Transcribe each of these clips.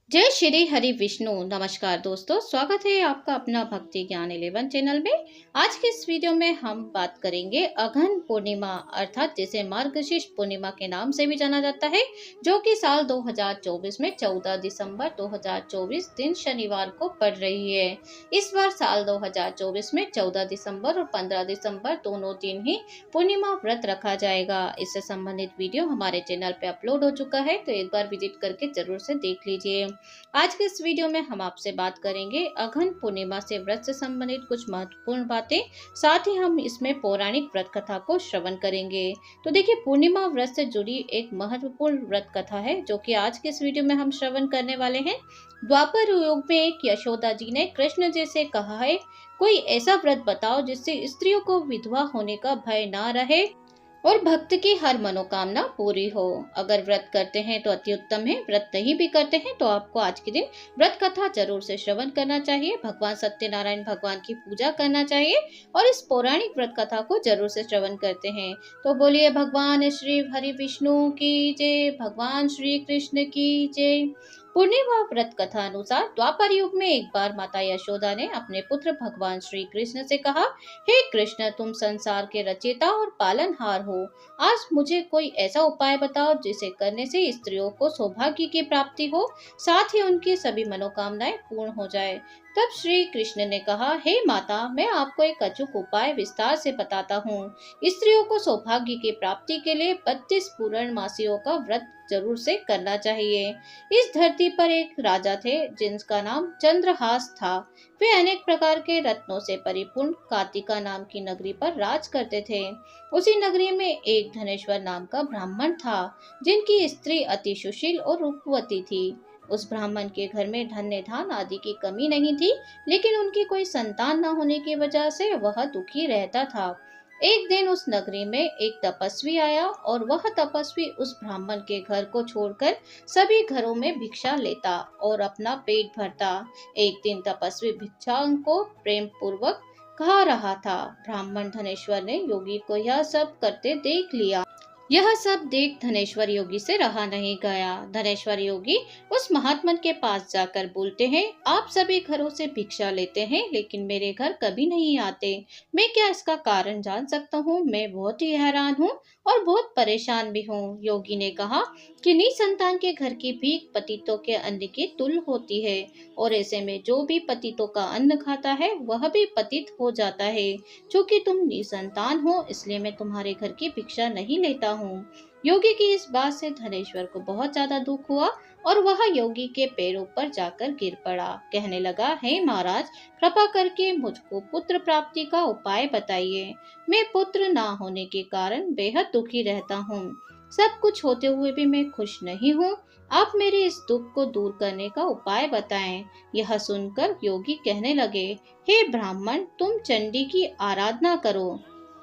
जय श्री हरि विष्णु। नमस्कार दोस्तों, स्वागत है आपका अपना भक्ति ज्ञान 11 चैनल में। आज के इस वीडियो में हम बात करेंगे अघन पूर्णिमा अर्थात जिसे मार्गशीर्ष पूर्णिमा के नाम से भी जाना जाता है, जो कि साल 2024 में 14 दिसंबर 2024 दिन शनिवार को पड़ रही है। इस बार साल 2024 में 14 दिसंबर और 15 दिसंबर दोनों दिन ही पूर्णिमा व्रत रखा जाएगा। इससे संबंधित वीडियो हमारे चैनल पे अपलोड हो चुका है, तो एक बार विजिट करके जरूर से देख लीजिए। आज के इस वीडियो में हम आपसे बात करेंगे अघन पूर्णिमा से व्रत से संबंधित कुछ महत्वपूर्ण बातें, साथ ही हम इसमें पौराणिक व्रत कथा को श्रवण करेंगे। तो देखिए, पूर्णिमा व्रत से जुड़ी एक महत्वपूर्ण व्रत कथा है जो कि आज के इस वीडियो में हम श्रवण करने वाले हैं। द्वापर युग में एक यशोदा जी ने कृष्ण जी से कहा है, कोई ऐसा व्रत बताओ जिससे स्त्रियों को विधवा होने का भय ना रहे और भक्त की हर मनोकामना पूरी हो। अगर व्रत करते हैं तो अति उत्तम है, व्रत नहीं भी करते हैं तो आपको आज के दिन व्रत कथा जरूर से श्रवण करना चाहिए, भगवान सत्यनारायण भगवान की पूजा करना चाहिए और इस पौराणिक व्रत कथा को जरूर से श्रवण करते हैं। तो बोलिए भगवान श्री हरि विष्णु की जय, भगवान श्री कृष्ण की जय। पूर्णिमा व्रत कथा अनुसार द्वापर युग में एक बार माता यशोदा ने अपने पुत्र भगवान श्री कृष्ण से कहा, हे कृष्ण, तुम संसार के रचयिता और पालनहार हो। आज मुझे कोई ऐसा उपाय बताओ जिसे करने से स्त्रियों को सौभाग्य की प्राप्ति हो, साथ ही उनकी सभी मनोकामनाएं पूर्ण हो जाए। तब श्री कृष्ण ने कहा, हे माता, मैं आपको एक अचूक उपाय विस्तार से बताता हूँ। स्त्रियों को सौभाग्य की प्राप्ति के लिए 32 पूर्णमासियों का व्रत जरूर से करना चाहिए। इस धरती पर एक राजा थे जिनका नाम चंद्रहास था। वे अनेक प्रकार के रत्नों से परिपूर्ण कार्तिका नाम की नगरी पर राज करते थे। उसी नगरी में एक धनेश्वर नाम का ब्राह्मण था, जिनकी स्त्री अति सुशील और रूपवती थी। उस ब्राह्मण के घर में धन्य धान आदि की कमी नहीं थी, लेकिन उनकी कोई संतान न होने की वजह से वह दुखी रहता था। एक दिन उस नगरी में एक तपस्वी आया और वह तपस्वी उस ब्राह्मण के घर को छोड़कर सभी घरों में भिक्षा लेता और अपना पेट भरता। एक दिन तपस्वी भिक्षांग को प्रेम पूर्वक खा रहा था। ब्राह्मण धनेश्वर ने योगी को यह सब करते देख लिया। यह सब देख धनेश्वर योगी से रहा नहीं गया। धनेश्वर योगी उस महात्मा के पास जाकर बोलते हैं, आप सभी घरों से भिक्षा लेते हैं लेकिन मेरे घर कभी नहीं आते। मैं क्या इसका कारण जान सकता हूँ? मैं बहुत ही हैरान हूँ और बहुत परेशान भी हूँ। योगी ने कहा कि निसंतान के घर की भीख पतितों के अन्न की तुल्य होती है और ऐसे में जो भी पतितों का अन्न खाता है वह भी पतित हो जाता है। चूंकि तुम निसंतान हो इसलिए मैं तुम्हारे घर की भिक्षा नहीं लेता हूँ। योगी की इस बात से धनेश्वर को बहुत ज्यादा दुख हुआ और वह योगी के पैरों पर जाकर गिर पड़ा। कहने लगा, हे महाराज, कृपा करके मुझको पुत्र प्राप्ति का उपाय बताइए। मैं पुत्र ना होने के कारण बेहद दुखी रहता हूँ। सब कुछ होते हुए भी मैं खुश नहीं हूँ। आप मेरे इस दुख को दूर करने का उपाय बताएं। यह सुनकर योगी कहने लगे, हे ब्राह्मण, तुम चंडी की आराधना करो।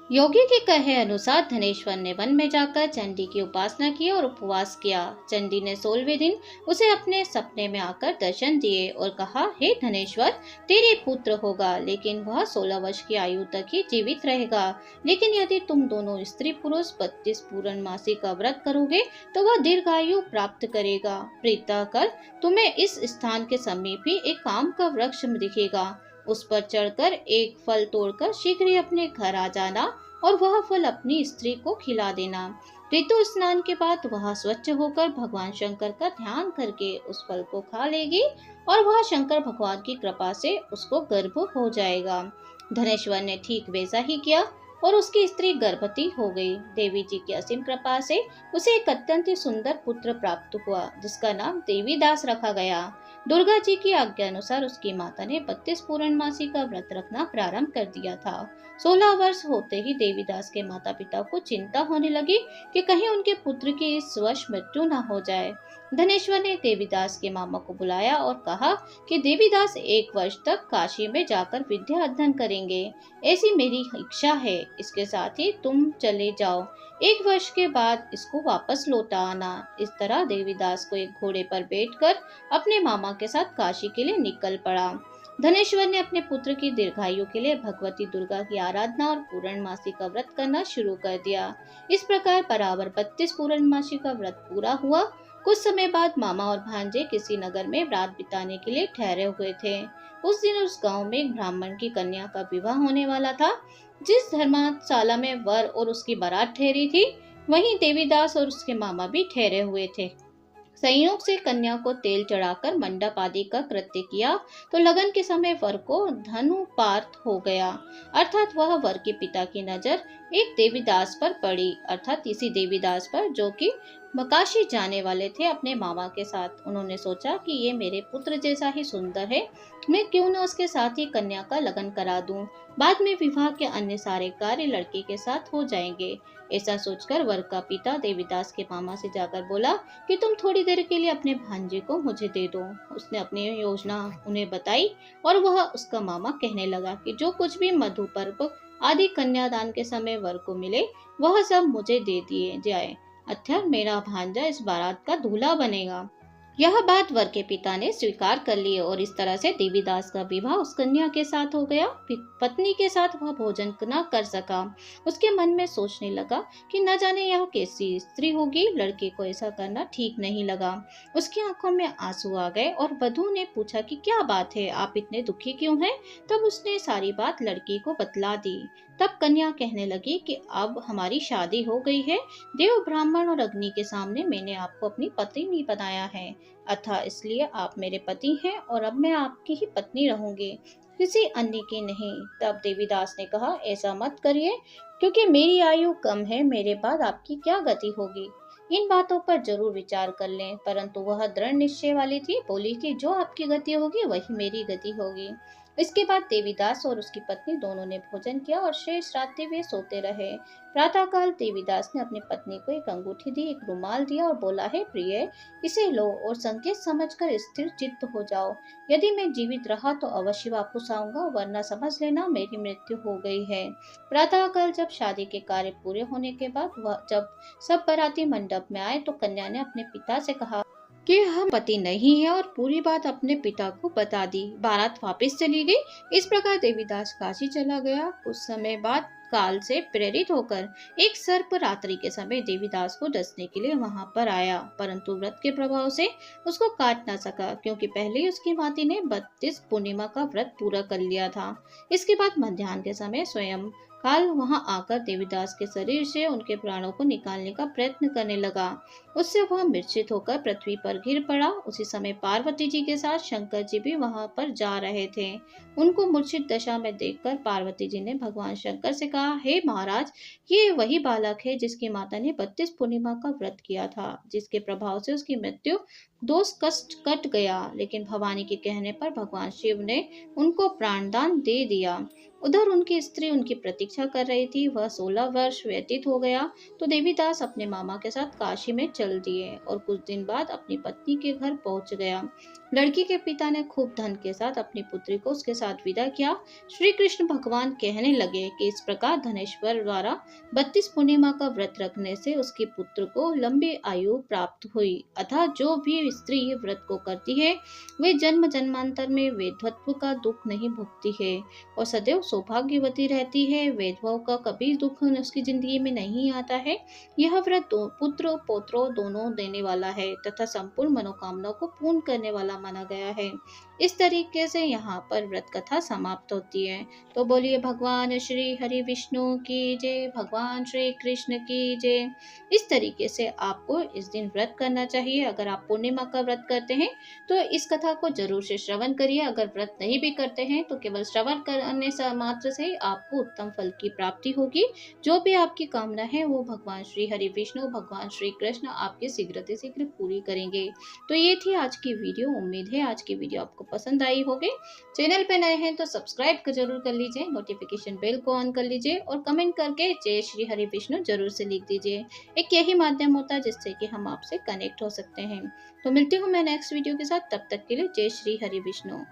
योगी के कहे अनुसार धनेश्वर ने वन में जाकर चंडी की उपासना की और उपवास किया। चंडी ने 16वें दिन उसे अपने सपने में आकर दर्शन दिए और कहा, हे धनेश्वर, तेरे पुत्र होगा लेकिन वह 16 वर्ष की आयु तक ही जीवित रहेगा। लेकिन यदि तुम दोनों स्त्री पुरुष 32 पूर्णमासी का व्रत करोगे तो वह दीर्घायु प्राप्त करेगा। प्रीता कर तुम्हें इस स्थान के समीप ही एक आम का वृक्ष दिखेगा। उस पर चढ़कर एक फल तोड़कर शीघ्र ही अपने घर आ जाना और वह फल अपनी स्त्री को खिला देना। ऋतु स्नान के बाद वह स्वच्छ होकर भगवान शंकर का ध्यान करके उस फल को खा लेगी और वह शंकर भगवान की कृपा से उसको गर्भ हो जाएगा। धनेश्वर ने ठीक वैसा ही किया और उसकी स्त्री गर्भवती हो गई। देवी जी की असीम कृपा से उसे एक अत्यंत ही सुंदर पुत्र प्राप्त हुआ, जिसका नाम देवीदास रखा गया। दुर्गा जी की आज्ञा अनुसार उसकी माता ने 32 पूर्णमासी का व्रत रखना प्रारंभ कर दिया था। 16 वर्ष होते ही देवीदास के माता पिता को चिंता होने लगी कि कहीं उनके पुत्र की इस वर्ष मृत्यु न हो जाए। धनेश्वर ने देवीदास के मामा को बुलाया और कहा कि देवीदास 1 वर्ष तक काशी में जाकर विद्या अध्ययन करेंगे, ऐसी मेरी इच्छा है। इसके साथ ही तुम चले जाओ, 1 वर्ष के बाद इसको वापस लौटा आना। इस तरह देवीदास को एक घोड़े पर बैठकर अपने मामा के साथ काशी के लिए निकल पड़ा। धनेश्वर ने अपने पुत्र की दीर्घायु के लिए भगवती दुर्गा की आराधना और पूर्णमासी का व्रत करना शुरू कर दिया। इस प्रकार बराबर 32 पूर्णमासी का व्रत पूरा हुआ कुछ समय बाद मामा और भांजे किसी नगर में रात बिताने के लिए ठहरे हुए थे। उस दिन उस गांव में एक ब्राह्मण की कन्या का विवाह होने वाला था। जिस धर्मशाला में वर और उसकी बारात ठहरी थी, वहीं देवीदास और उसके मामा भी ठहरे हुए थे। संयोग से कन्या को तेल चढ़ाकर मंडप आदि का कृत्य किया तो लगन के समय वर को धनुपात हो गया, अर्थात वह वर के पिता की नजर एक देवीदास पर पड़ी, अर्थात इसी देवीदास पर जो कि काशी जाने वाले थे अपने मामा के साथ। उन्होंने सोचा कि ये मेरे पुत्र जैसा ही सुंदर है, मैं क्यों न उसके साथ ही कन्या का लगन करा दूं। बाद में विवाह के अन्य सारे कार्य लड़के के साथ हो जाएंगे। ऐसा सोचकर वर का पिता देवीदास के मामा से जाकर बोला कि तुम थोड़ी देर के लिए अपने भांजे को मुझे दे दो। उसने अपनी योजना उन्हें बताई और वह उसका मामा कहने लगा कि जो कुछ भी मधु पर्व आदि कन्यादान के समय वर को मिले वह सब मुझे दे दिए जाए, अर्थात मेरा भांजा इस बारात का दूल्हा बनेगा। यह बात वर के पिता ने स्वीकार कर ली और इस तरह से देवीदास का विवाह उस कन्या के साथ हो गया। पत्नी के साथ वह भोजन न कर सका। उसके मन में सोचने लगा कि न जाने यह कैसी स्त्री होगी। लड़के को ऐसा करना ठीक नहीं लगा। उसकी आंखों में आंसू आ गए और वधू ने पूछा कि क्या बात है, आप इतने दुखी क्यों हैं? तब उसने सारी बात लड़की को बतला दी। तब कन्या कहने लगी कि अब हमारी शादी हो गई है। देव, ब्राह्मण और अग्नि के सामने मैंने आपको अपनी पत्नी बनाया है, अतः इसलिए आप मेरे पति हैं और अब मैं आपकी ही पत्नी रहूंगी, किसी अन्य की नहीं। तब देवीदास ने कहा, ऐसा मत करिए, क्योंकि मेरी आयु कम है, मेरे बाद आपकी क्या गति होगी। इन बातों पर जरूर विचार कर लें। परंतु वह दृढ़ निश्चय वाली थी, बोली कि जो आपकी गति होगी वही मेरी गति होगी। इसके बाद देवीदास और उसकी पत्नी दोनों ने भोजन किया और शेष रात्रि हुए सोते रहे। प्रातःकाल देवीदास ने अपनी पत्नी को एक अंगूठी दी, एक रुमाल दिया और बोला, है प्रिय, इसे लो और संकेत समझकर स्थिर चित्त हो जाओ। यदि मैं जीवित रहा तो अवश्य वापस आऊंगा, वरना समझ लेना मेरी मृत्यु हो गई है। प्रातःकाल जब शादी के कार्य पूरे होने के बाद वह जब सब बाराती मंडप में आए तो कन्या ने अपने पिता से कहा कि हम पति नहीं है और पूरी बात अपने पिता को बता दी। बारात वापस चली गई। इस प्रकार देवीदास काशी चला गया। कुछ समय बाद काल से प्रेरित होकर एक सर्प रात्रि के समय देवीदास को डसने के लिए वहां पर आया, परंतु व्रत के प्रभाव से उसको काट न सका, क्योंकि पहले ही उसकी माती ने 32 पूर्णिमा का व्रत पूरा कर लिया था। इसके बाद मध्याह्न के समय स्वयं काल वहां आकर देवीदास के शरीर से उनके प्राणों को निकालने का प्रयत्न करने लगा। उससे वह मूर्छित होकर पृथ्वी पर गिर पड़ा। उसी समय पार्वती जी के साथ शंकर जी भी वहां पर जा रहे थे। उनको मूर्छित दशा में देखकर पार्वती जी ने भगवान शंकर से कहा, हे महाराज, ये वही बालक है जिसकी माता ने 32 पूर्णिमा का व्रत किया था, जिसके प्रभाव से उसकी मृत्यु दोष कष्ट कट गया। लेकिन भवानी के कहने पर भगवान शिव ने उनको प्राणदान दे दिया। उधर उनकी स्त्री उनकी प्रतीक्षा कर रही थी। वह 16 वर्ष व्यतीत हो गया तो देवीदास अपने मामा के साथ काशी में चल दिए और कुछ दिन बाद अपनी पत्नी के घर पहुंच गया। लड़की के पिता ने खूब धन के साथ अपनी पुत्री को उसके साथ विदा किया। श्री कृष्ण भगवान कहने लगे कि इस प्रकार धनेश्वर द्वारा 32 पूर्णिमा का व्रत रखने से उसके पुत्र को लंबी आयु प्राप्त हुई। अतः जो भी स्त्री व्रत को करती है वे जन्म जन्मांतर में वैधत्व का दुख नहीं भुगती है और सदैव सौभाग्यवती रहती है। वैधव का कभी दुख उसकी जिंदगी में नहीं आता है। यह व्रत पुत्र पौत्रों दोनों देने वाला है तथा संपूर्ण मनोकामनाओं को पूर्ण करने वाला माना गया है। इस तरीके से यहाँ पर व्रत कथा समाप्त होती है। तो बोलिए भगवान श्री हरि विष्णु की जय, भगवान श्री कृष्ण की जय। इस तरीके से आपको इस दिन व्रत करना चाहिए। अगर आप पूर्णिमा का व्रत करते हैं तो इस कथा को जरूर से श्रवण करिए। अगर व्रत नहीं भी करते हैं तो केवल श्रवण करने से मात्र से आपको उत्तम फल की प्राप्ति होगी। जो भी आपकी कामना है वो भगवान श्री हरि विष्णु, भगवान श्री कृष्ण आपके शीघ्र से शीघ्र पूरी करेंगे। तो ये थी आज की वीडियो। उम्मीद है आज की वीडियो आपको पसंद आई होगी। चैनल पे नए हैं तो सब्सक्राइब जरूर कर लीजिए, नोटिफिकेशन बेल को ऑन कर लीजिए और कमेंट करके जय श्री हरि विष्णु जरूर से लिख दीजिए। एक यही माध्यम होता है जिससे कि हम आपसे कनेक्ट हो सकते हैं। तो मिलती हूँ मैं नेक्स्ट वीडियो के साथ। तब तक के लिए जय श्री हरि विष्णु।